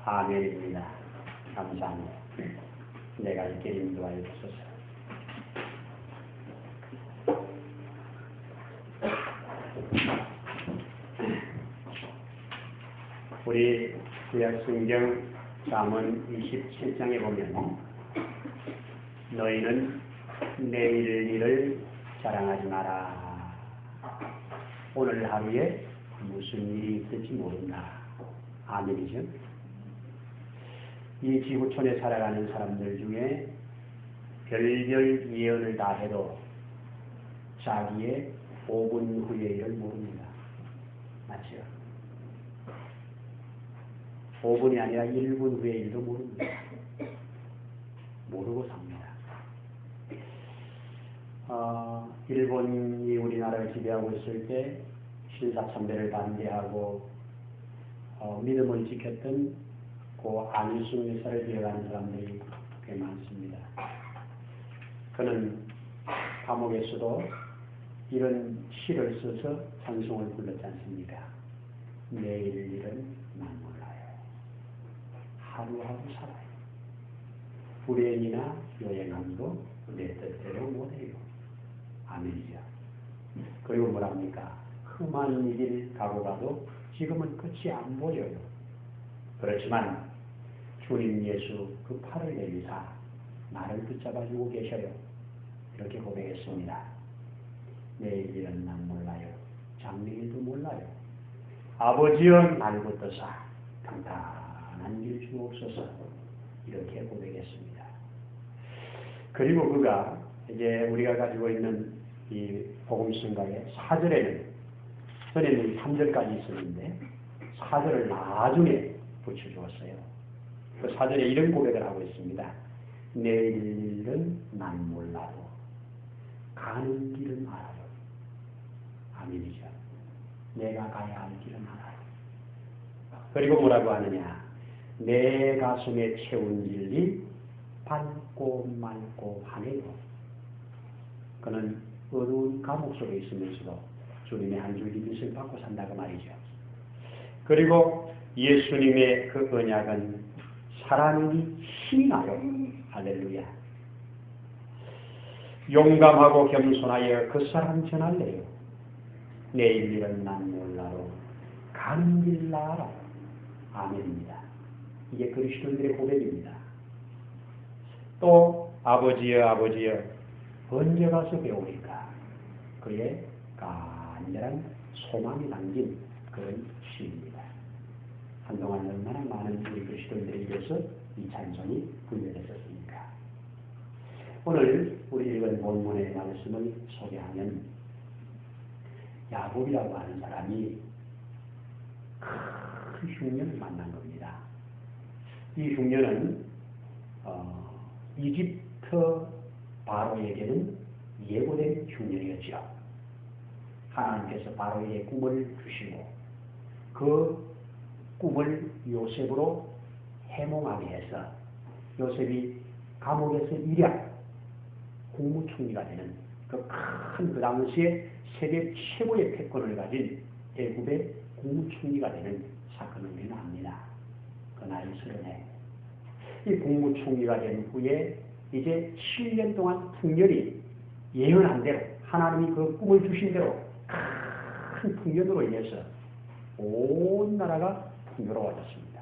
아멘입니다. 감사합니다. 내가 있게 인도하여 주소서. 우리 구약 성경 잠언 27장에 보면 너희는 내일 일을 자랑하지 마라. 오늘 하루에 무슨 일이 있을지 모른다. 아멘이죠. 이 지구촌에 살아가는 사람들 중에 별별 예언을 다 해도 자기의 5분 후의 일을 모릅니다. 맞죠? 5분이 아니라 1분 후의 일도 모릅니다. 모르고 삽니다. 일본이 우리나라를 지배하고 있을 때 신사참배를 반대하고 믿음을 지켰던 그 안일순 의사를 기억하는 사람들이 꽤 많습니다. 그는 감옥에서도 이런 시를 써서 찬송을 불렀지 않습니까? 내일 일은 난 몰라요. 하루하루 살아요. 불행이나 요행함도 내 뜻대로 못해요. 아멘이죠. 그리고 뭐랍니까? 험한 길 가고 가도 지금은 끝이 안 보여요. 그렇지만 주님 예수 그 팔을 내미사 나를 붙잡아주고 계셔요. 이렇게 고백했습니다. 내일 일은 난 몰라요. 장래일도 몰라요. 아버지여 날 붙드사 평탄한 길 주옵소서. 이렇게 고백했습니다. 그리고 그가 이제 우리가 가지고 있는 이 복음성가의 4절에는 전에는 3절까지 있었는데 4절을 나중에 붙여주었어요. 그 4절에 이런 고백을 하고 있습니다. 내일은 난 몰라도 가는 길은 알아요. 아멘이죠. 내가 가야 할 길은 알아요. 그리고 뭐라고 하느냐. 내 가슴에 채운 진리 밝고 맑고 하네요. 그는 어두운 감옥 속에 있으면서도 주님의 한 줄기 빛을 받고 산다고 말이죠. 그리고 예수님의 그 언약은 살아내기 힘이 나요. 할렐루야. 용감하고 겸손하여 그 사람 전할래요. 내일 일은 난 몰라도 가는 길 나아라. 아멘입니다. 이게 그리스도인들의 고백입니다. 또 아버지여 아버지여 언제 가서 배우리까. 그의 간절한 소망이 담긴 그런 시입니다. 한동안 얼마나 많은 우리 그리스도인들에 의해서 이 찬송이 불려졌습니까. 오늘 우리 읽은 본문의 말씀을 소개하면 야곱이라고 하는 사람이 큰 흉년을 만난 겁니다. 이 흉년은 이집트 바로에게는 예고된 흉년이었죠. 하나님께서 바로에게 꿈을 주시고 그 꿈을 요셉으로 해몽하게 해서 요셉이 감옥에서 일약 국무총리가 되는 그 당시에 세계 최고의 패권을 가진 애굽의 국무총리가 되는 사건을 우리는 압니다. 그 나이 30에 이 국무총리가 된 후에 이제 7년 동안 풍년이 예언한 대로 하나님이 그 꿈을 주신 대로 큰 풍년으로 인해서 온 나라가 풍요로워졌습니다.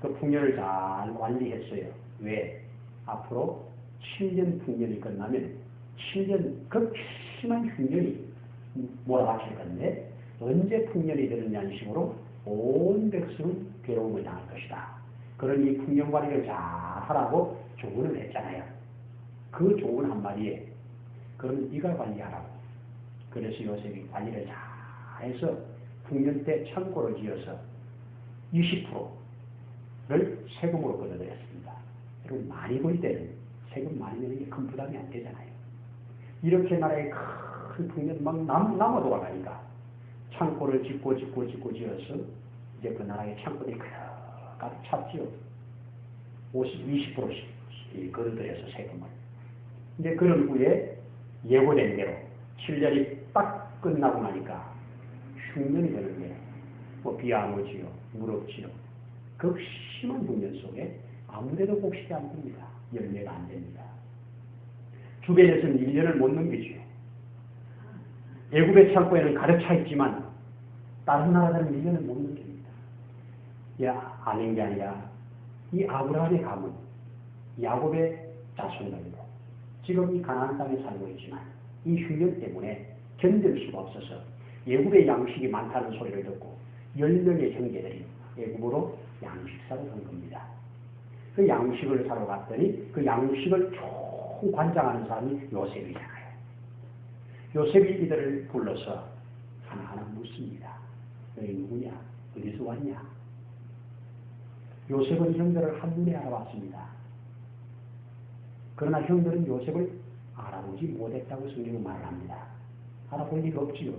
그 풍년을 잘 관리했어요. 왜? 앞으로 7년 풍년이 끝나면 7년 극심한 흉년이 몰아닥칠 건데 언제 풍년이 되느냐는 식으로 온 백성은 괴로움을 당할 것이다. 그러니 풍년 관리를 잘 하라고 조언을 했잖아요. 그 조언 한마디에 그러면 네가 관리하라고. 그래서 요셉이 관리를 잘 해서 풍년 때 창고를 지어서 20%를 세금으로 걷어들였습니다. 여러분 많이 벌 때는 세금 많이 내는 게 큰 부담이 안 되잖아요. 이렇게 나라에 큰 풍년 막 남아 돌아가니까 창고를 짓고 지어서 이제 그 나라의 창고들이 가득 찼지요. 20%씩 걷어들여서 세금을. 이제 그런 후에 예고된 대로 7년이 딱 끝나고 나니까 흉년이 되는데 뭐 비 안 오지요. 물 없지요. 극심한 흉년 속에 아무데도 곡식이 안 됩니다. 열매가 안 됩니다. 주변에서는 1년을 못 넘기지요. 애굽의 창고에는 가득 차 있지만 다른 나라들은 1년을 못 넘깁니다. 야, 아닌 게 아니라 이 아브라함의 가문, 야곱의 자손들도 지금 이 가나안 땅에 살고 있지만 이 흉년 때문에 견딜 수가 없어서 애굽의 양식이 많다는 소리를 듣고 10명의 형제들이 애굽으로 양식사로 간 겁니다. 그 양식을 사러 갔더니 그 양식을 총 관장하는 사람이 요셉이잖아요. 요셉이 이들을 불러서 하나하나 묻습니다. 너희 누구냐? 어디서 왔냐? 요셉은 형들을 한눈에 알아봤습니다. 그러나 형들은 요셉을 알아보지 못했다고 성경은 말을 합니다. 알아볼 리가 없지요.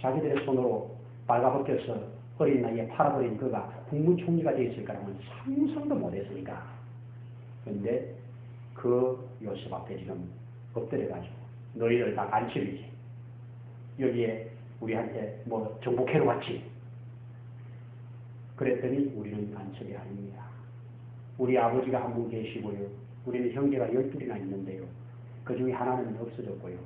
자기들의 손으로 빨가벗겨서 어린 나이에 팔아버린 그가 국무총리가 되어 있을 거라고는 상상도 못했으니까. 그런데 그 요셉 앞에 지금 엎드려가지고 너희들 다 간첩이지. 여기에 우리한테 뭐 정복해로 왔지. 그랬더니 우리는 간첩이 아닙니다. 우리 아버지가 한 분 계시고요. 우리는 형제가 12이나 있는데요. 그 중에 하나는 없어졌고요.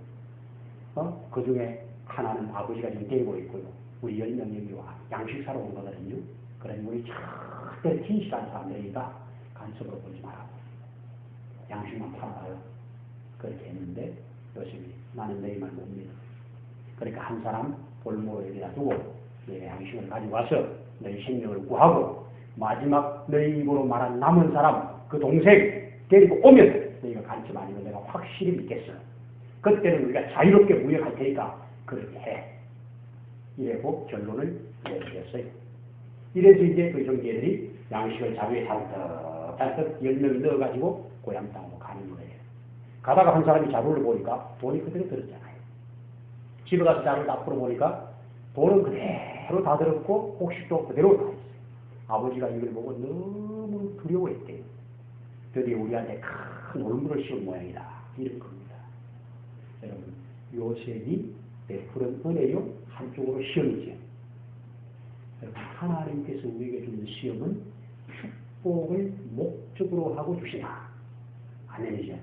그 중에 하나는 아버지가 지금 데리고 있고요. 우리 10명 여기 와 양식 사러 온 거거든요. 그러니 우리 절대 진실한 사람들이니까 간섭으로 보지 말라고. 양식만 팔아봐요. 그렇게 했는데 요셉이 나는 너희 말 못 믿어. 그러니까 한 사람 볼모로 여기다 두고 너희 양식을 가지고 와서 너희 생명을 구하고 마지막 너희 입으로 말한 남은 사람 그 동생 데리고 오면 너희가 간첩 아니면 내가 확실히 믿겠어. 그때는 우리가 자유롭게 무역할 테니까 그렇게 해. 이래고 결론을 내드렸어요. 이래서 이제 그 형제들이 양식을 자루에 잔뜩 10명이 넣어가지고 고향 땅으로 가는 거예요. 가다가 한 사람이 자루를 보니까 돈이 그대로 들었잖아요. 집에 가서 자루를 딱 풀어보니까 돈은 그대로 다 들었고 곡식도 그대로 다 있어요. 아버지가 이걸 보고 너무 두려워했대요. 드디어 우리한테 큰 올무를 씌운 모양이다. 이런 겁니다. 여러분, 요셉이 베푸른 은혜요 한쪽으로 시험이죠. 여러분, 하나님께서 우리에게 주는 시험은 축복을 목적으로 하고 주시나? 아멘이죠.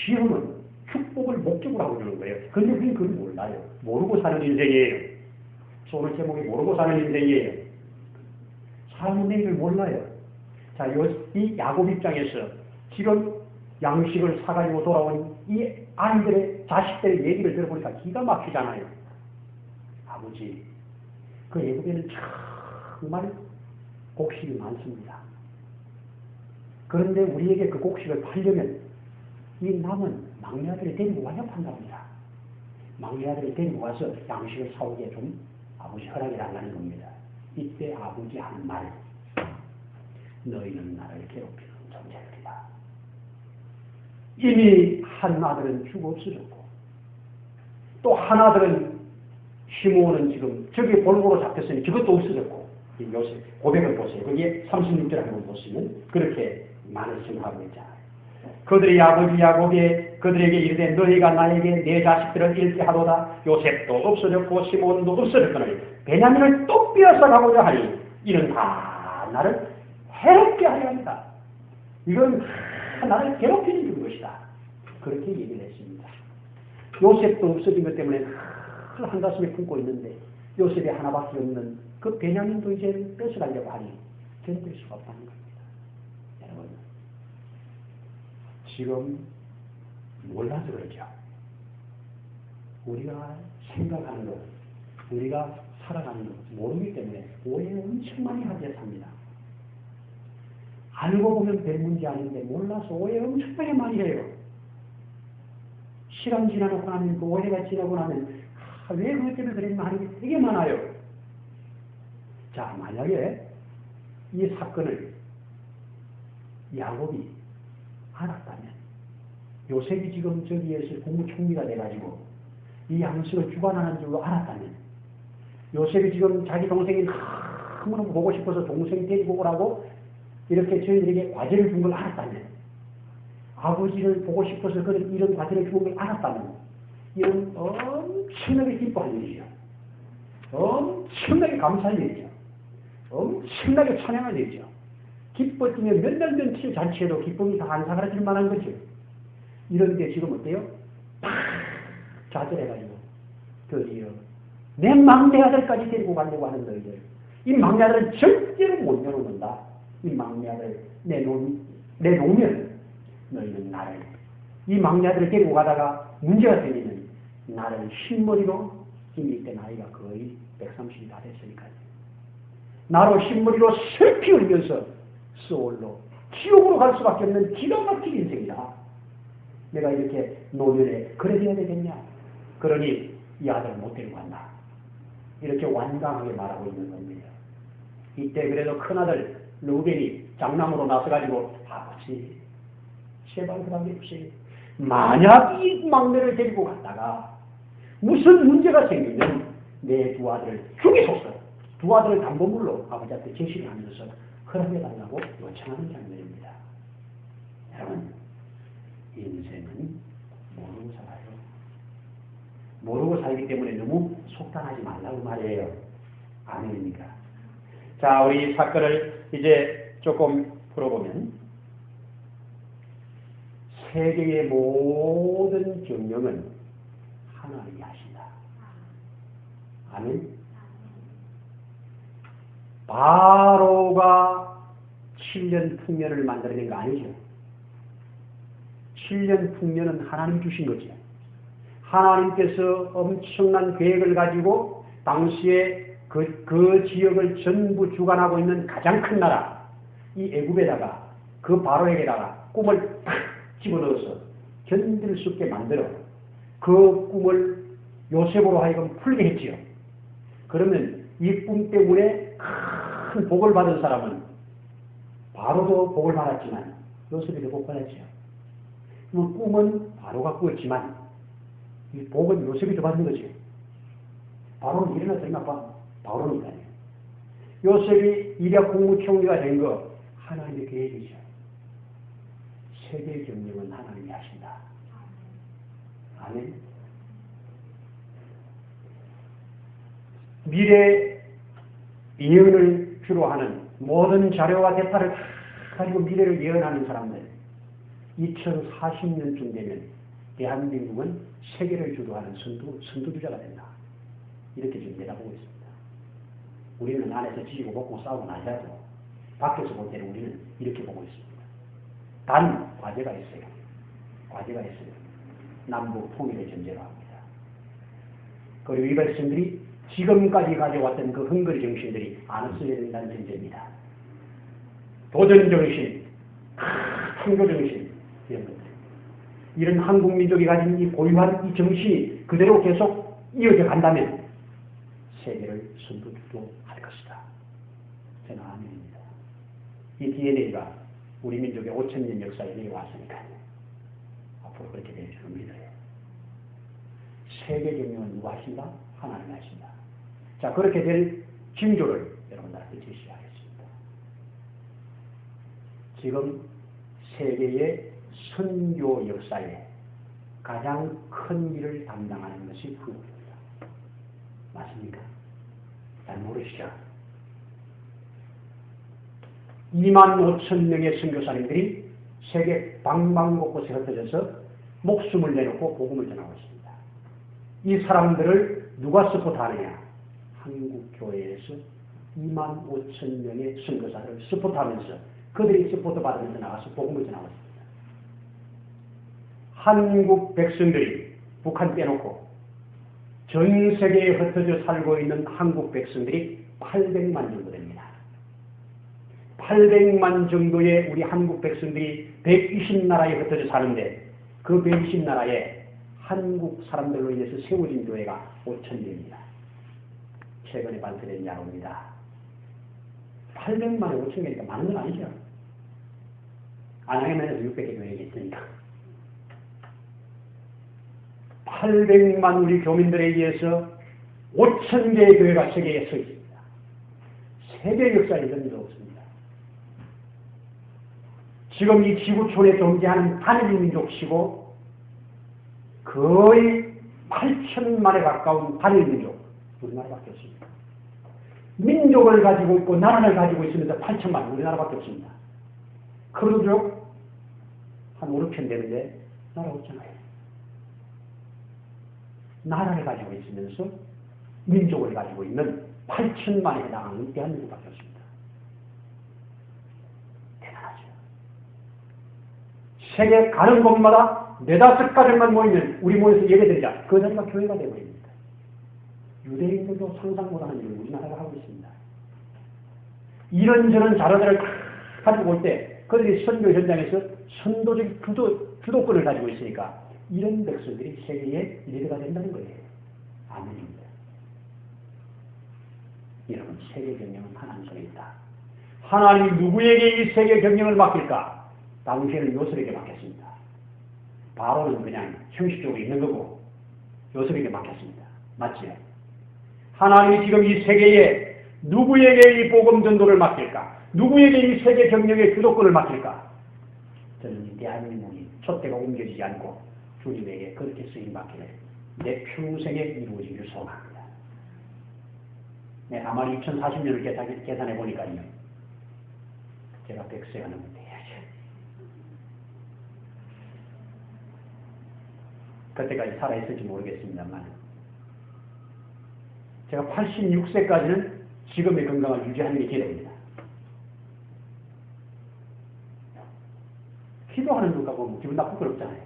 시험은 축복을 목적으로 하고 주는 거예요. 근데 우리는 그걸 몰라요. 모르고 사는 인생이에요. 오늘 제목이 모르고 사는 인생이에요. 사람은 내일을 몰라요. 자, 이 야곱 입장에서 지금 양식을 사가지고 돌아온 이 아이들의 자식들의 얘기를 들어보니까 기가 막히잖아요. 아버지, 그 애굽에는 정말 곡식이 많습니다. 그런데 우리에게 그 곡식을 팔려면 이 남은 막내 아들이 데리고 와야 판답니다. 막내 아들이 데리고 와서 양식을 사오게 좀 아버지 허락을 달라는 겁니다. 이때 아버지 하는 말, 너희는 나를 괴롭히는 존재들이다. 이미 한 아들은 죽어 없어졌고 또 한 아들은 시므온은 지금 저기 볼모로 잡혔으니 저것도 없어졌고 요셉 고백을 보세요. 거기에 36절 한번 보시면 그렇게 말씀하고 있잖아요. 그들의 아버지 야곱이 그들에게 이르되 너희가 나에게 내 자식들을 잃게 하도다. 요셉도 없어졌고 시므온도 없어졌거늘 베냐민을 또 빼앗아 가고자 하니 이는 다 나를 해롭게 하려 한다. 이건 나를 괴롭히는 것이다. 그렇게 얘기를 했습니다. 요셉도 없어진 것 때문에 큰 한가슴에 품고 있는데 요셉이 하나밖에 없는 그 베냐민도 이제 뺏어가려고 하니 견딜 수가 없다는 겁니다. 여러분, 지금 몰라서 그러죠. 우리가 생각하는 것, 우리가 살아가는 것 모르기 때문에 오해 엄청 많이 하게 삽니다. 알고 보면 별 문제 아닌데 몰라서 오해 엄청나게 많이 해요. 시간 지나고 나면 그 오해가 지나고 나면 왜 그것 때문에 그랬나 하는 게 되게 많아요. 자, 만약에 이 사건을 야곱이 알았다면 요셉이 지금 저기에서 국무총리가 돼가지고 이 양식을 주관하는 줄로 알았다면 요셉이 지금 자기 동생이 너무너무 보고 싶어서 동생 데리고 오라고 이렇게 저희들에게 과제를 준 걸 알았다면 아버지를 보고 싶어서 이런 과제를 준 걸 알았다면 이런 엄청나게 기뻐할 일이죠. 엄청나게 감사할 일이죠. 엄청나게 찬양할 일이죠. 기뻐지면 몇 날 며칠 잔치에도 기쁨이 다 안 사그라질 만한 거죠. 이런데 지금 어때요? 팍 좌절해가지고 드디어 내 막내 아들까지 데리고 가려고 하는 너희들. 이 막내 아들은 절대로 못 내놓는다. 이 막내 아들 내놓으면 너희는 나를 이 막내 아들을 데리고 가다가 문제가 생기면 나를 흰머리로 이미 이때 나이가 거의 130이 다 됐으니까요. 나로 흰머리로 슬피 울면서 소울로 지옥으로 갈 수밖에 없는 기가 막힌 인생이다. 내가 이렇게 노년에 그래 돼야 되겠냐. 그러니 이 아들을 못 데리고 간다. 이렇게 완강하게 말하고 있는 겁니다. 이때 그래도 큰아들 루벤이 장남으로 나서가지고 아버지 제발 그러게 해주세요. 만약 이 막내를 데리고 갔다가 무슨 문제가 생기면 내 두 아들을 죽이소서. 두 아들을 담보물로 아버지한테 제시를 하면서 허락해달라고 요청하는 장면입니다. 여러분, 인생은 모르고 살아요. 모르고 살기 때문에 너무 속단하지 말라고 말이에요. 아멘입니까? 자, 우리 이 사건을 이제 조금 풀어보면 세계의 모든 경영은 하나님이 하신다. 아멘. 바로가 7년 풍년을 만들어낸 거 아니죠. 7년 풍년은 하나님 주신 거죠. 하나님께서 엄청난 계획을 가지고 당시에 그 지역을 전부 주관하고 있는 가장 큰 나라 이 애굽에다가 그 바로에게다가 꿈을 탁 집어넣어서 견딜 수 없게 만들어 그 꿈을 요셉으로 하여금 풀게 했지요. 그러면 이 꿈 때문에 큰 복을 받은 사람은 바로도 복을 받았지만 요셉이도 복 받았지요. 꿈은 바로가 꾸었지만 이 복은 요셉이 더 받은 거죠. 바로는 일어났더니만 바로니까요. 요셉이 이략 국무총리가 된 거 하나님의 계획이죠. 세계 경영은 하나님이 하신다. 아멘. 미래 예언을 주로 하는 모든 자료와 데이터를 다 가지고 미래를 예언하는 사람들, 2040년쯤 되면 대한민국은 세계를 주도하는 선두주자가 된다. 이렇게 지금 내다보고 있습니다. 우리는 안에서 지지고 먹고 싸우고 나자도 밖에서 볼 때는 우리는 이렇게 보고 있습니다. 단 과제가 있어요. 과제가 있어요. 남북 통일의 전제로 합니다. 그리고 이 백성들이 지금까지 가져왔던 그 헝거리 정신들이 안 없어져야 된다는 전제입니다. 도전 정신, 창조 정신, 이런 것들. 이런 한국 민족이 가진 이 고유한 이 정신이 그대로 계속 이어져 간다면 세계를 선두주도할 것이다. 저는 아멘입니다. 이 DNA가 우리 민족의 5,000년 역사에 내려왔으니까요. 앞으로 그렇게 될 줄을 믿어요. 세계 경영은 누가 하신다? 하나님이 하신다. 자, 그렇게 될 징조를 여러분들한테 제시하겠습니다. 지금 세계의 선교 역사에 가장 큰 일을 담당하는 것이 한국입니다. 맞습니까? 잘 모르시죠? 25,000명의 선교사님들이 세계 방방곳곳에 흩어져서 목숨을 내놓고 복음을 전하고 있습니다. 이 사람들을 누가 서포트하느냐? 한국교회에서 25,000명의 선교사를 서포트하면서 그들이 서포트 받으면서 나가서 복음을 전하고 있습니다. 한국 백성들이 북한 빼놓고 전 세계에 흩어져 살고 있는 한국 백성들이 800만 정도 됩니다. 800만 정도의 우리 한국 백성들이 120나라에 흩어져 사는데 그 120나라에 한국 사람들로 인해서 세워진 교회가 5,000개입니다. 최근에 발표된 야로입니다. 800만에 5,000개니까 많은 건 아니죠. 안양에만 해서 600개 교회가 있으니까. 800만 우리 교민들에 의해서 5,000개의 교회가 세계에 서 있습니다. 세계 역사에 이런 일 없습니다. 지금 이 지구촌에 존재하는 단일 민족이고 거의 8천만에 가까운 단일 민족, 우리나라밖에 없습니다. 민족을 가지고 있고 나라를 가지고 있으면서 8천만, 우리나라밖에 없습니다. 크루족 한 5, 6천 되는데 나라 없잖아요. 나라를 가지고 있으면서 민족을 가지고 있는 8천만에 해당하는 대한민국밖에 없습니다. 대단하죠. 세계 가는 곳마다 4-5가정만 모이면 우리 모여서 예배드리자. 그 자리가 교회가 되어버립니다. 유대인들도 상상 못하는 일을 우리나라가 하고 있습니다. 이런저런 자료들을 다 가지고 올 때 그들이 선교 현장에서 선도적 주도권을 가지고 있으니까 이런 백성들이 세계의 리더가 된다는 거예요. 아멘입니다. 여러분, 세계 경영은 하나님 손에 있다. 하나님이 누구에게 이 세계 경영을 맡길까? 당시에는 요셉에게 맡겼습니다. 바로는 그냥 형식적으로 있는 거고 요셉에게 맡겼습니다. 맞지요? 하나님이 지금 이 세계에 누구에게 이 복음 전도를 맡길까? 누구에게 이 세계 경영의 주도권을 맡길까? 저는 이 대한민국이 촛대가 옮겨지지 않고 주님에게 그렇게 쓰임 받기를 내 평생에 이루어지기를 소원합니다. 네, 아마 2040년을 계산해 보니까요. 제가 100세가 넘으면 돼야죠. 그때까지 살아있을지 모르겠습니다만 제가 86세까지는 지금의 건강을 유지하는 게 기도입니다. 기도하는 누가 보면 기분 나쁘고 그렇잖아요.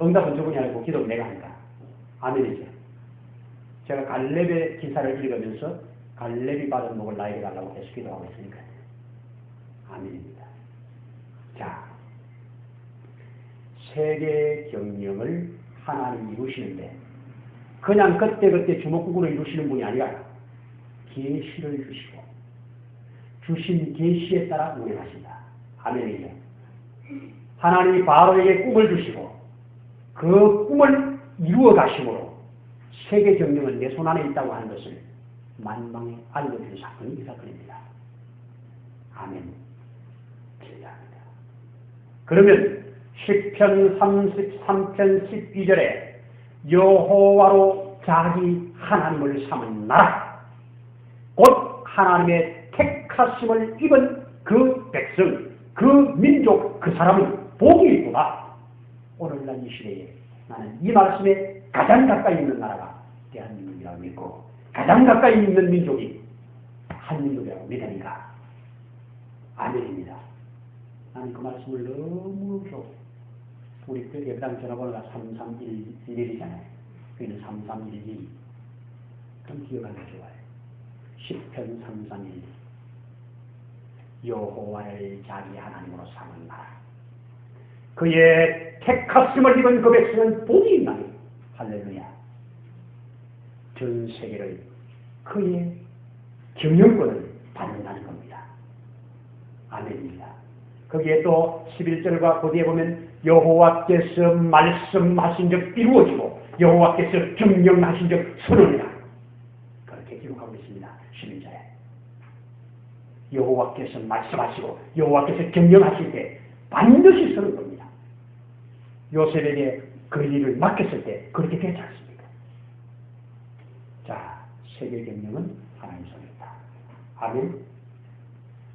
응답은 저분이 아니고 기도는 내가 하니까. 아멘이죠. 제가 갈렙의 기사를 읽으면서 갈렙이 받은 복을 나에게 달라고 계속 기도하고 있으니까요. 아멘입니다. 자, 세계 경영을 하나님이 이루시는데 그냥 그때그때 주먹구구로 이루시는 분이 아니라 계시를 주시고 주신 계시에 따라 운행하신다. 아멘이죠. 하나님이 바로에게 꿈을 주시고 그 꿈을 이루어 가심으로 세계 경영은 내 손 안에 있다고 하는 것을 만방에 알려준 사건이 이 사건입니다. 아멘. 기대합니다. 그러면 시편 33편 12절에 여호와로 자기 하나님을 삼은 나라, 곧 하나님의 택하심을 입은 그 백성, 그 민족, 그 사람은 복이 있구나. 오늘날 이 시대에 나는 이 말씀에 가장 가까이 있는 나라가 대한민국이라고 믿고 가장 가까이 있는 민족이 한민족이라고 믿으니까 아멘입니다. 나는 그 말씀을 너무 좋아해요. 우리 예배당 전화번호가 3311이잖아요. 그게는 3312. 그럼 기억하기 좋아요. 시편 3312. 여호와를 자기 하나님으로 삼은 나라. 그의 택하심을 입은 그 백성은 복이 있나니 할렐루야. 전 세계를 그의 경영권을 받는다는 겁니다. 아멘입니다. 거기에 또 11절과 그 뒤에 보면 여호와께서 말씀하신 적 이루어지고 여호와께서 경영하신 적 선언이라 그렇게 기록하고 있습니다. 11절에 여호와께서 말씀하시고 여호와께서 경영하실 때 반드시 서는 겁니다. 요셉에게 그 일을 맡겼을 때 그렇게 되지 않습니까? 자, 세계 경영은 하나님 손에 있다. 아멘.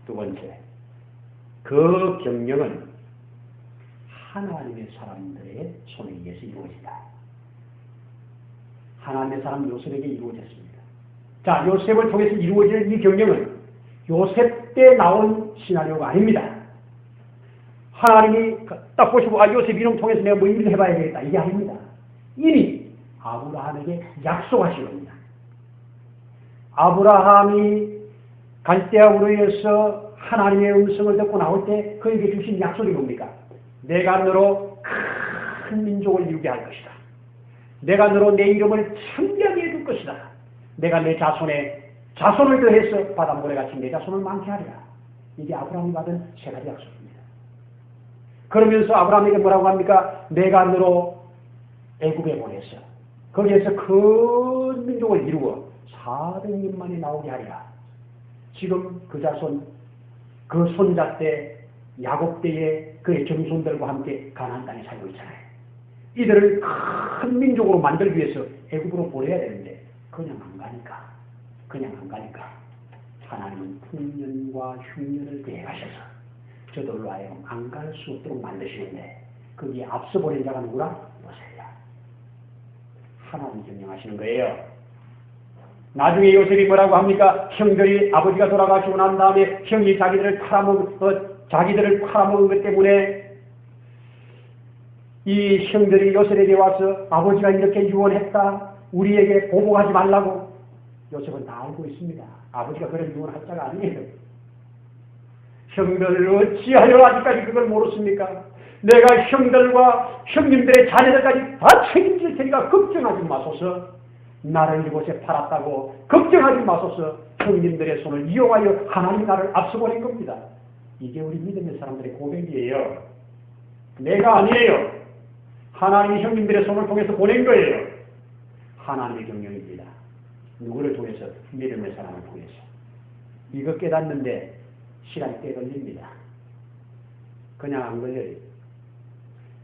두 번째, 그 경영은 하나님의 사람들의 손에 의해서 이루어진다. 하나님의 사람 요셉에게 이루어졌습니다. 자, 요셉을 통해서 이루어질 이 경영은 요셉 때 나온 시나리오가 아닙니다. 하나님이 딱 보시고 요셉 이름 통해서 내가 뭐 일을 해봐야 되겠다 이게 아닙니다. 이미 아브라함에게 약속하신 겁니다. 아브라함이 갈대아우르에서 하나님의 음성을 듣고 나올 때 그에게 주신 약속이 뭡니까? 내가 너로 큰 민족을 이루게 할 것이다. 내가 너로 내 이름을 창대하게 해둘 것이다. 내가 내 자손에 자손을 더해서 바닷모래같이 내 자손을 많게 하리라. 이게 아브라함이 받은 세 가지 약속입니다. 그러면서 아브라함에게 뭐라고 합니까? 내가 너로 애굽에 보내서 거기에서 큰 민족을 이루어 400년만에 나오게 하리라. 지금 그 자손, 그 손자 때 야곱 때에 그의 정손들과 함께 가나안 땅에 살고 있잖아요. 이들을 큰 민족으로 만들기 위해서 애굽으로 보내야 되는데 그냥 안 가니까 하나님은 풍년과 흉년을 대하셔서 저들로 하여금 안 갈 수 없도록 만드시는데 거기에 앞서 보낸 자가 누구라? 요셉이야. 하나님 경영하시는 거예요. 나중에 요셉이 뭐라고 합니까? 형들이 아버지가 돌아가시고 난 다음에 형이 자기들을 팔아먹은 것 때문에 이 형들이 요셉에게 와서 아버지가 이렇게 유언했다. 우리에게 보복하지 말라고. 요셉은 다 알고 있습니다. 아버지가 그런 유언할 자가 아니에요. 형들 어찌하여 아직까지 그걸 모르십니까? 내가 형들과 형님들의 자녀들까지 다 책임질 테니까 걱정하지 마소서. 나를 이곳에 팔았다고 걱정하지 마소서. 형님들의 손을 이용하여 하나님 나를 앞서 보낸 겁니다. 이게 우리 믿음의 사람들의 고백이에요. 내가 아니에요. 하나님이 형님들의 손을 통해서 보낸 거예요. 하나님의 경영입니다. 누구를 통해서? 믿음의 사람을 통해서. 이거 깨닫는데 시간이 꽤 걸립니다. 그냥 안 걸려요.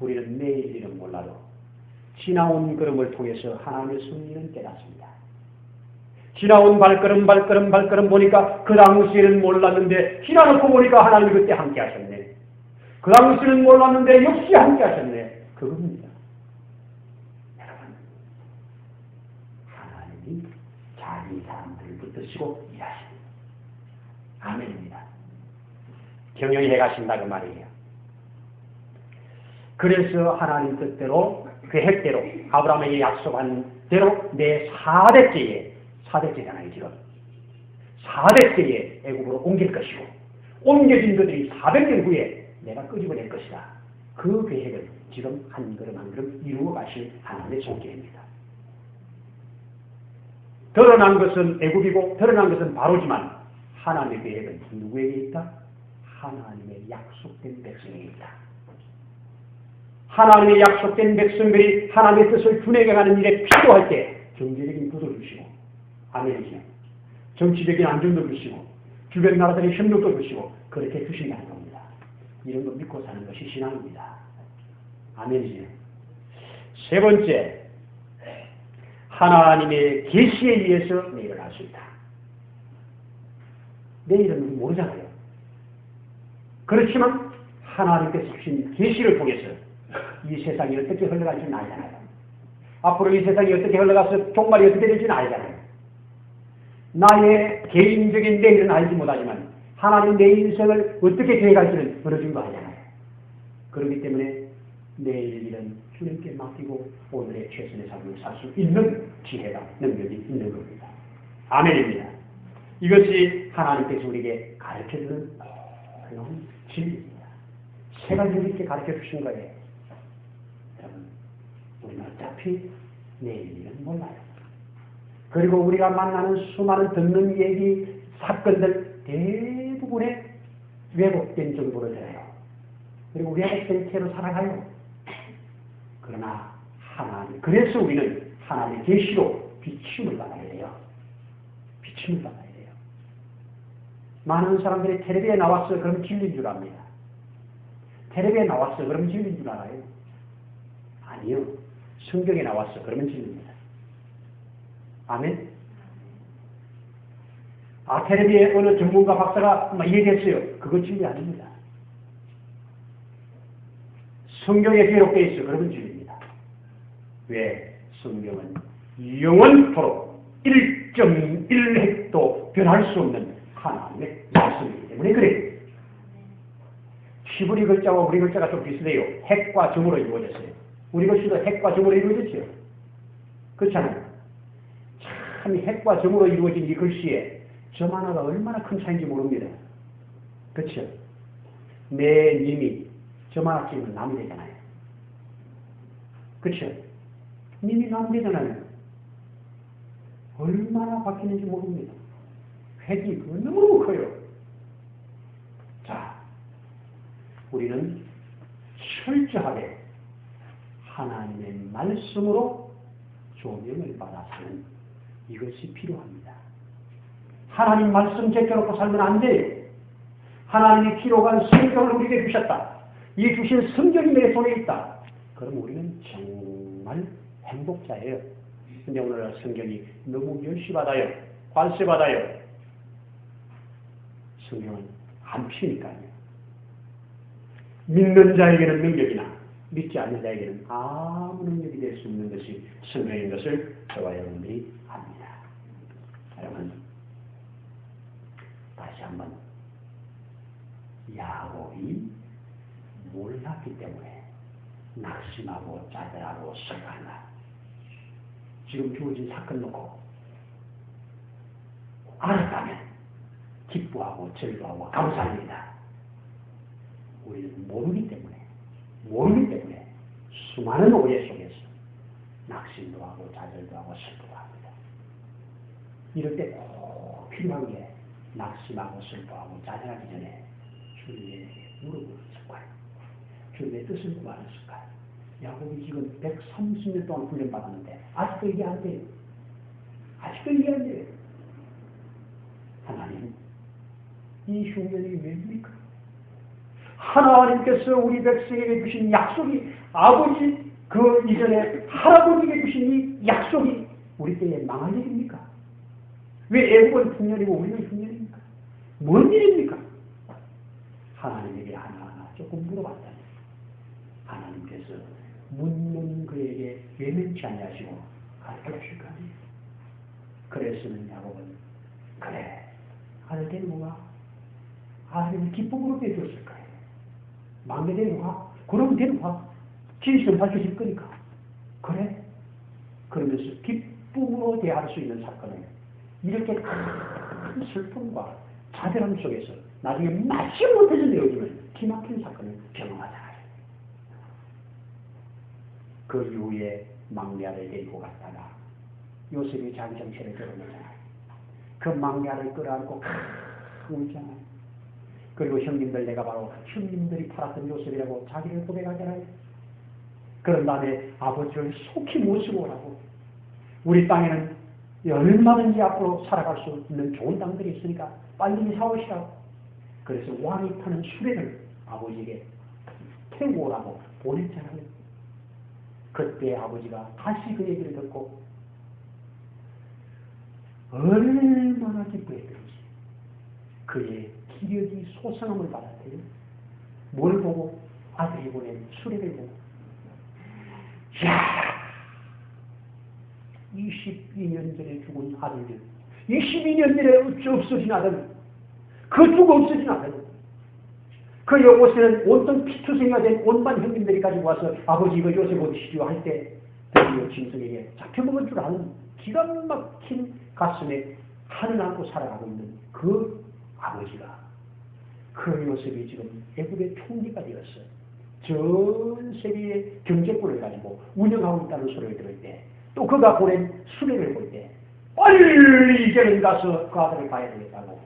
우리는 내일일은 몰라도 지나온 걸음을 통해서 하나님의 섭리는 깨닫습니다. 지나온 발걸음 보니까 그 당시에는 몰랐는데 지나놓고 보니까 하나님이 그때 함께 하셨네. 그 당시에는 몰랐는데 역시 함께 하셨네. 그겁니다. 여러분, 하나님이 자기 사람들을 붙드시고 일하십니다. 아멘입니다. 경영해 가신다 그 말이에요. 그래서 하나님 뜻대로 계획대로 아브라함에게 약속한 대로 내 4대째잖아요 지금. 4대째에 애굽으로 옮길 것이고 옮겨진 그들이 400년 후에 내가 끄집어낼 것이다. 그 계획을 지금 지금 한 걸음 한 걸음 이루어 가실 하나님의 손길입니다. 드러난 것은 애굽이고 드러난 것은 바로지만 하나님의 계획은 누구에게 있다? 하나님의 약속된 백성에게 있다. 하나님의 약속된 백성들이 하나님의 뜻을 준행해 가는 일에 필요할 때 경제적인 부도 주시고, 아멘이죠. 정치적인 안정도 주시고, 주변 나라들의 협력도 주시고, 그렇게 주신다는 겁니다. 이런 거 믿고 사는 것이 신앙입니다. 아멘이죠. 세 번째, 하나님의 계시에 의해서 내일을 알 수 있다. 내일은 우리 모르잖아요. 그렇지만 하나님께서 주신 계시를 통해서 이 세상이 어떻게 흘러갈지는 알잖아요. 앞으로 이 세상이 어떻게 흘러가서 종말이 어떻게 될지는 알잖아요. 나의 개인적인 내일은 알지 못하지만 하나님 내 인생을 어떻게 계획할지는 어느 정도 알잖아요. 그렇기 때문에 내일 일은 주님께 맡기고 오늘의 최선의 삶을 살 수 있는 지혜가, 능력이 있는 겁니다. 아멘입니다. 이것이 하나님께서 우리에게 가르쳐주는 그런 진리입니다. 세 가지를 이렇게 가르쳐주신 거예요. 여러분, 우리는 어차피 내일 일은 몰라요. 그리고 우리가 만나는 수많은 듣는 얘기, 사건들 대부분의 왜곡된 정보를 들어요. 그리고 왜곡된 채로 살아가요. 그러나 하나님, 그래서 우리는 하나님의 계시로 비침을 받아야 돼요. 비침을 받아야 돼요. 많은 사람들이 텔레비에 나왔어 그럼 진리인 줄 압니다. 텔레비에 나왔어 그러면 진리인 줄 알아요? 아니요. 성경에 나왔어 그러면 진리입니다. 아멘? 아, 텔레비에 어느 전문가 박사가 막 얘기했어요. 그거 진리 아닙니다. 성경에 기록되어 있어 그러면 진리입니다. 왜? 성경은 영원토록 1.1핵도 변할 수 없는 하나님의 말씀이기 때문에 그래요. 히브리 글자와 우리 글자가 좀 비슷해요. 핵과 점으로 이루어졌어요. 우리 글씨도 핵과 점으로 이루어졌죠. 그렇잖아요. 참 핵과 점으로 이루어진 이 글씨에 점 하나가 얼마나 큰 차이인지 모릅니다. 그렇죠? 내 님이 점 하나 찍으면 남이 되잖아요. 그렇죠? 님이 남이 되잖아요. 얼마나 바뀌는지 모릅니다. 획이 너무 커요. 자, 우리는 철저하게 하나님의 말씀으로 조명을 받아 사는 이것이 필요합니다. 하나님 말씀 제껴놓고 살면 안 돼요. 하나님이 필요한 성경을 우리에게 주셨다. 이 주신 성경이 내 손에 있다. 그럼 우리는 정말 행복자예요. 근데 오늘 성경이 너무 멸시받아요. 관세받아요. 성경은 안 피니까요. 믿는 자에게는 능력이나 믿지 않는 자에게는 아무 능력이 될 수 없는 것이 성경인 것을 저와 여러분들이 압니다. 여러분, 다시 한번 야곱이 몰랐기 때문에 낙심하고 짜증하고 슬퍼한다. 지금 주어진 사건 놓고 알았다면 기뻐하고 즐거워하고 감사합니다. 우리는 모르기 때문에 수많은 오해 속에서 낙심도 하고 좌절도 하고 슬퍼도 합니다. 이럴 때 꼭 필요한 게 낙심하고 슬퍼하고 좌절하기 전에 주님에게 물어보는 습관, 주님의 뜻을 구하는 습관. 야곱이 지금 130년 동안 훈련받았는데 아직도 이게 안 돼요. 아직도 이게 안 돼요. 하나님, 이 흉년이 왜입니까? 하나님께서 우리 백성에게 주신 약속이, 아버지 그 이전에 할아버지에게 주신 이 약속이 우리 때에 망할 일입니까? 왜 애국은 흉년이고 우리는 흉년입니까? 뭔 일입니까? 하나님에게 하나하나 조금 물어봤다니 하나님께서 묻는 그에게 외면치 아니하시고 가르쳐 주실 거 아니에요. 그랬으면 야곱은 그래, 아들 데리고 가. 아들을 기쁨으로 빼줬을 거예요. 막내 데리고 가. 그럼 데리고 가. 진실은 밝혀질 거니까. 그래? 그러면서 기쁨으로 대할 수 있는 사건을 이렇게 큰 슬픔과 자별함 속에서 나중에 마치 못해서 내어주는 기막힌 사건을 경험하잖아요. 그 이후에 막내 아들 데리고 갔다가 요셉이 장정체를 끌어내잖아요. 그 막내 아들 끌어안고 울잖아요. 그리고 형님들 내가 바로 형님들이 팔았던 요셉이라고 자기를 고백하잖아요. 그런 다음에 아버지를 속히 모시고 오라고. 우리 땅에는 얼마든지 앞으로 살아갈 수 있는 좋은 땅들이 있으니까 빨리 사오시라고. 그래서 왕이 타는 수레를 아버지에게 태우고 오라고 보냈잖아요. 그때 아버지가 다시 그 얘기를 듣고 얼마나 기뻐했던지 그의 기력이 소성함을 받았대요. 뭘 보고? 아들이 보낸 수레를 보고. 야, 22년 전에 죽은 아들들, 22년 전에 없어진 아들, 그 죽어 없어진 아들, 그 요셉은 온통 피투성이가 된 온반 형님들이 가지고 와서 아버지 이거 요셉 어디시죠 할 때 드디어 짐승에게 잡혀먹은 줄 아는 기가 막힌 가슴에 한을 안고 살아가고 있는 그 아버지가 그 요셉이 지금 애굽의 총리가 되었어. 전 세계의 경제권을 가지고 운영하고 있다는 소리를 들을 때, 또 그가 보낸 수레를 볼 때 빨리 이제는 가서 그 아들을 봐야 되겠다고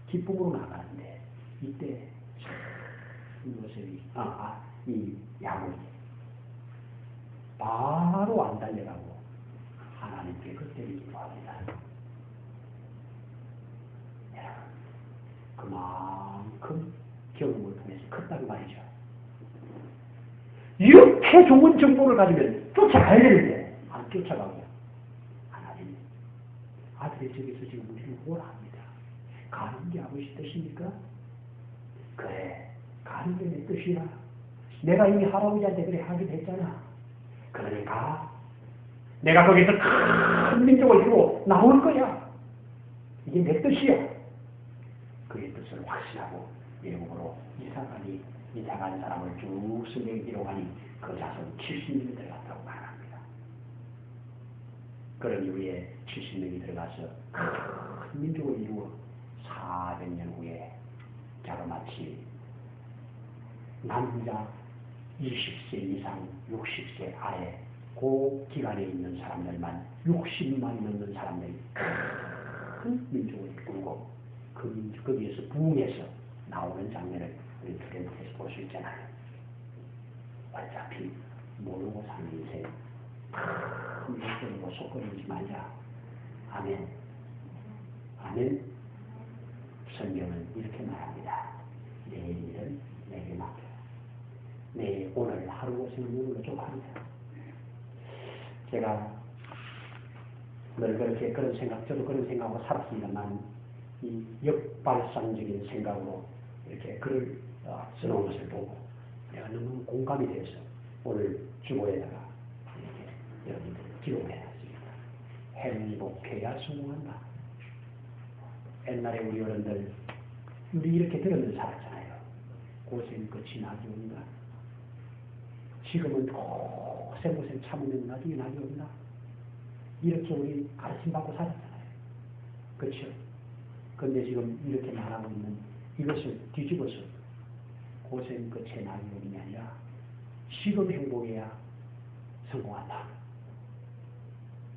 기쁨으로 나가는데, 이때 요셉이 이 야곱이 바로 안 달려가고 하나님께 그때를 기도합니다. 그만큼 경험을 통해서 컸다는 말이죠. 이렇게 좋은 정보를 가지면 쫓아가야 되는데 안 쫓아가고, 하나님 아들이 저기서 지금 우리를 뭐라 합니다. 가는 게 아버지 뜻입니까? 그래, 가는 게 내 뜻이야. 내가 이미 할아버지한테 그래 하기로 했잖아. 그러니까 내가 거기서 큰 민족을 이루고 나올 거야. 이게 내 뜻이야. 그의 뜻을 확신하고 예고로 이사간 사람을 쭉 성경에 기록하니 그 자손 70명이 들어갔다고 말합니다. 그런 이후에 70명이 들어가서 큰 민족을 이루어 400년 후에 자그마치 남자 20세 이상 60세 아래 그 기간에 있는 사람들만 60만이 넘는 사람들이 큰 민족을 이루고 그 민족 거기에서 부흥해서 나오는 장면을 우리 두려움에서 볼 수 있잖아요. 어차피 모르고 사는 인생 큰 속거리지 말자. 아멘. 아멘. 성경은 이렇게 말합니다. 내일 일은 내게 맡겨. 내 오늘 하루 고생을 오늘로 족합니다. 제가 늘 그렇게 저도 그런 생각하고 살았습니다만, 이 역발상적인 생각으로 이렇게 글을 써놓은 것을 보고 내가 너무 공감이 돼서 오늘 주보에다가 이렇게 여러분들 기록을 해놨습니다. 행복해야 성공한다. 옛날에 우리 어른들 우리 이렇게 들으면서 살았잖아요. 고생 끝이 나게 온다. 지금은 고생 참으면 나중에 나게 온다. 이렇게 우리 가르침받고 살았잖아요. 그렇죠? 그런데 지금 이렇게 말하고 있는 이것을 뒤집어서 고생 끝에 나게 오는 게 아니라 지금 행복해야 성공한다.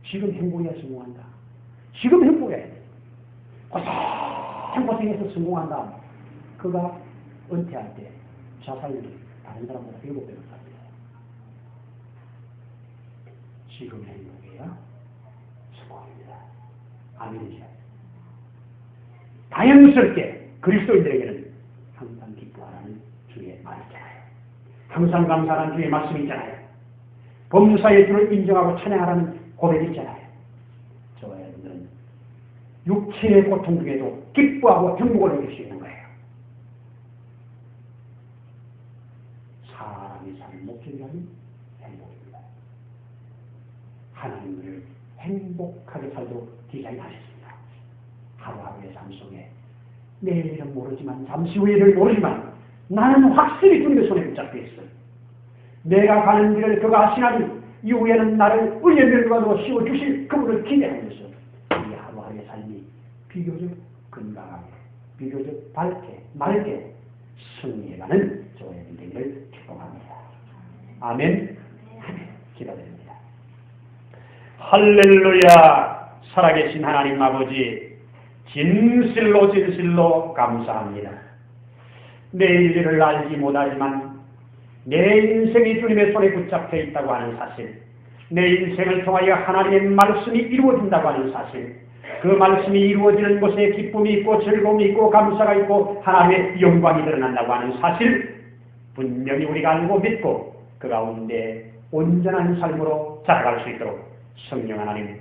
지금 행복해야 성공한다. 지금 행복해야 돼. 고생해서 성공한다. 그가 은퇴할 때 자살률이 다른 사람보다 7배로 쌉니다. 지금 행복해야 성공입니다. 아멘이죠. 다양스럽게 그리스도인들에게는 항상 기뻐하라는 주의 말이 있잖아요. 항상 감사하는 주의 말씀이 있잖아요. 범사의 주를 인정하고 찬양하라는 고백이 있잖아요. 저와 여러분들은 육체의 고통 중에도 기뻐하고 행복을 느낄 수 있는 거예요. 사람이 사는 목적이라는 행복입니다. 하나님을 행복하게 살도록 디자인하셨습니다. 하루하루의 삶 속에 내일은 모르지만 잠시 후에는 모르지만 나는 확실히 주님의 손에 붙잡혀 있어. 내가 가는 길을 그가 하시나니 이후에는 나를 의의 멸관으로 씌워주실 그분을 기대하면서 이 하루하루의 삶이 비교적 건강하게, 비교적 밝게, 맑게 승리해가는 저의 인생을 축복합니다. 아멘. 기도드립니다. 할렐루야. 살아계신 하나님 아버지, 진실로 진실로 감사합니다. 내 일을 알지 못하지만 내 인생이 주님의 손에 붙잡혀 있다고 하는 사실, 내 인생을 통하여 하나님의 말씀이 이루어진다고 하는 사실, 그 말씀이 이루어지는 곳에 기쁨이 있고 즐거움이 있고 감사가 있고 하나님의 영광이 드러난다고 하는 사실, 분명히 우리가 알고 믿고 그 가운데 온전한 삶으로 자라갈 수 있도록 성령 하나님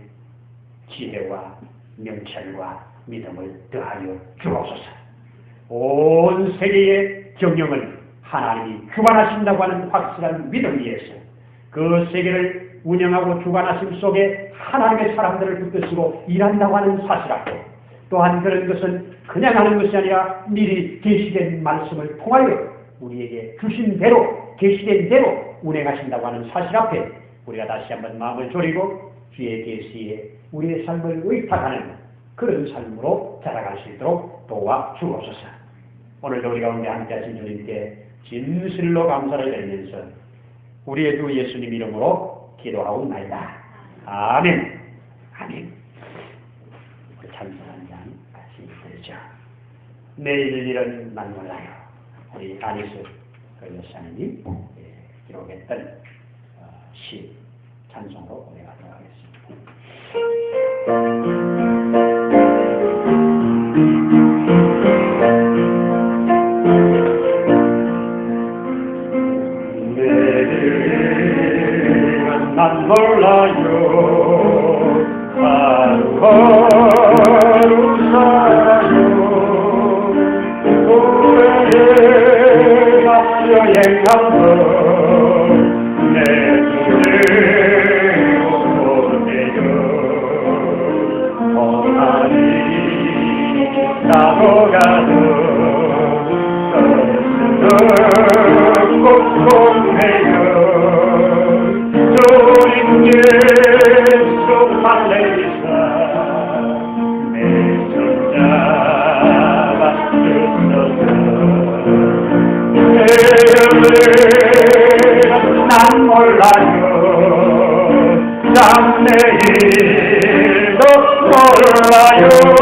지혜와 명철과 믿음을 더하여 주옵소서. 온 세계의 경영을 하나님이 주관하신다고 하는 확실한 믿음 위에서 그 세계를 운영하고 주관하심 속에 하나님의 사람들을 붙드시고 일한다고 하는 사실 앞에, 또한 그런 것은 그냥 하는 것이 아니라 미리 계시된 말씀을 통하여 우리에게 주신 대로 계시된 대로 운행하신다고 하는 사실 앞에 우리가 다시 한번 마음을 졸이고 주의 계시에 우리의 삶을 의탁하는 그런 삶으로 자라갈 수 있도록 도와 주옵소서. 오늘도 우리 가운데 함께하신 주님께 진실로 감사를 드리면서 우리의 주 예수님 이름으로 기도하옵나이다. 아멘. 아멘. 우리 찬송한 장 같이 들으죠. 내일 일은 난 몰라요. 우리 아니스 여사님이 기록했던 시 찬송으로 올려가도록 하겠습니다. 내일은 난 몰라요. 하루하루 살아요. 후회에 앞여행한 내 주를 모르게요. 고난이 나도 가도 스스로 꼼꼼해요. 주님 예수 할렐루야. 내 손잡아 주소서. 난 몰라요. 장래일도 몰라요.